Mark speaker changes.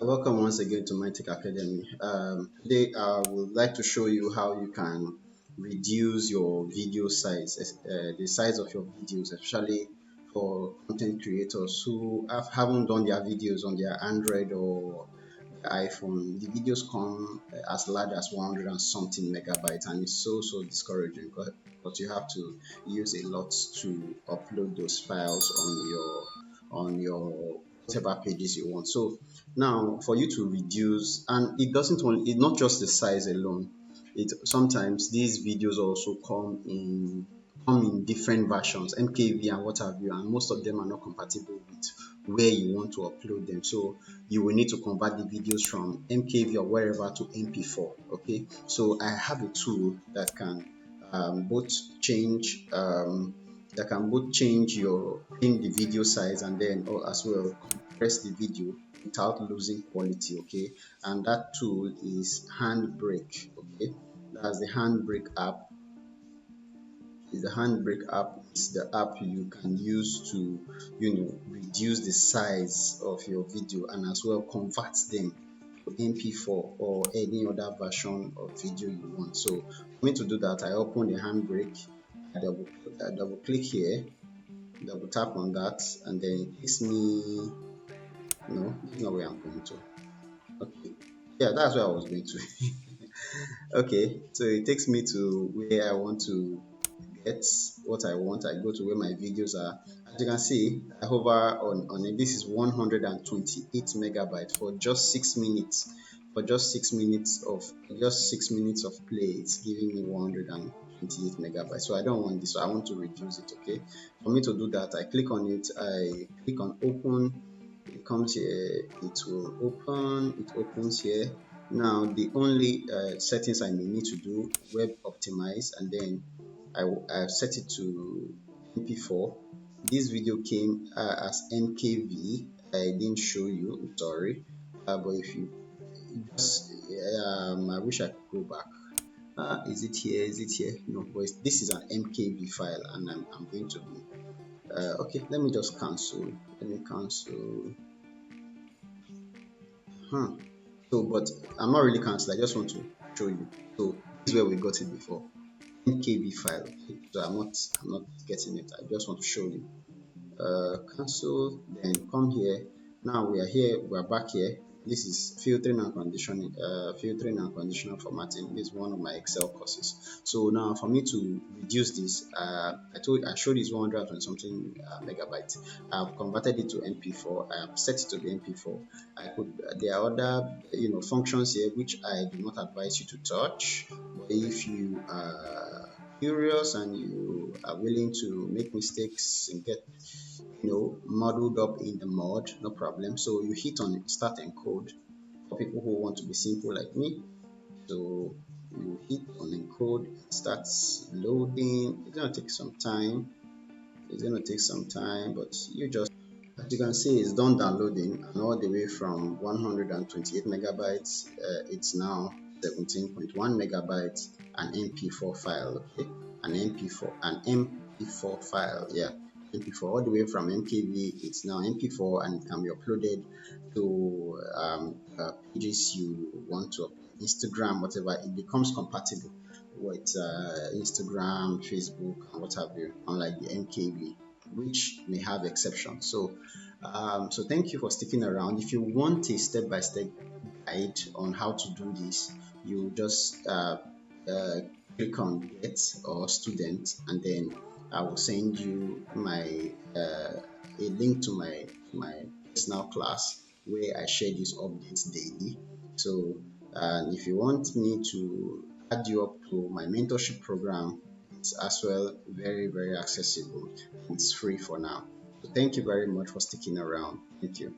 Speaker 1: Welcome once again to My Tech Academy. Today I would like to show you how you can reduce your video size, the size of your videos, especially for content creators who haven't done their videos on their Android or iPhone. The videos come as large as 100 and something megabytes, and it's so discouraging because you have to use a lot to upload those files on your whatever pages you want. So now for you to reduce, and it doesn't only, it's not just the size alone. It sometimes these videos also come in different versions, MKV and what have you, and most of them are not compatible with where you want to upload them. So you will need to convert the videos from MKV or wherever to MP4. Okay, so I have a tool that can both change your in the video size and then or as well compress the video without losing quality. Okay, and that tool is HandBrake. Okay, that's the HandBrake app. Is the HandBrake app. It's the app you can use to reduce the size of your video and as well convert them to MP4 or any other version of video you want. So for me to do that, I open the HandBrake, I double click here, double tap on that, and then it takes me, no, this is not where I'm going to. Okay, yeah, that's where I was going to. Okay, so it takes me to where I want to get what I want. I go to where my videos are. As you can see, I hover on it. This is 128 megabytes for just 6 minutes. For just 6 minutes of play, it's giving me 128 megabytes. So I don't want this. So I want to reduce it. Okay. For me to do that, I click on it. I click on open. It comes here. It will open. It opens here. Now the only settings I may need to do, web optimize, and then I've set it to MP4. This video came as MKV. I didn't show you, sorry. But if you just, I wish I could go back. Is it here? Is it here? No, but this is an MKV file, and I'm going to be. Okay, let me just cancel. Let me cancel. So, but I'm not really cancel. I just want to show you. So this is where we got it before. MKV file. Okay? So I'm not getting it. I just want to show you. Cancel, then come here. Now we are here, we are back here. This is filtering and conditional formatting. This is one of my Excel courses. So now for me to reduce this, I showed this 100 and something megabytes. I've converted it to MP4. I have set it to the MP4. There are other functions here which I do not advise you to touch. But if you curious and you are willing to make mistakes and get muddled up in the mud, no problem. So you hit on start encode for people who want to be simple like me. So you hit on encode, it starts loading. It's gonna take some time. But you just, as you can see, it's done downloading, and all the way from 128 megabytes, it's now 17.1 megabytes, an MP4 file. Okay, an MP4 file, yeah, MP4, all the way from MKV, it's now MP4, and it can be uploaded to pages you want to upload, Instagram, whatever. It becomes compatible with Instagram, Facebook, and what have you, unlike the MKV, which may have exceptions. So thank you for sticking around. If you want a step-by-step guide on how to do this, you just click on get or student, and then I will send you a link to my personal class where I share these updates daily. So if you want me to add you up to my mentorship program, it's as well very accessible. It's free for now. So thank you very much for sticking around. Thank you.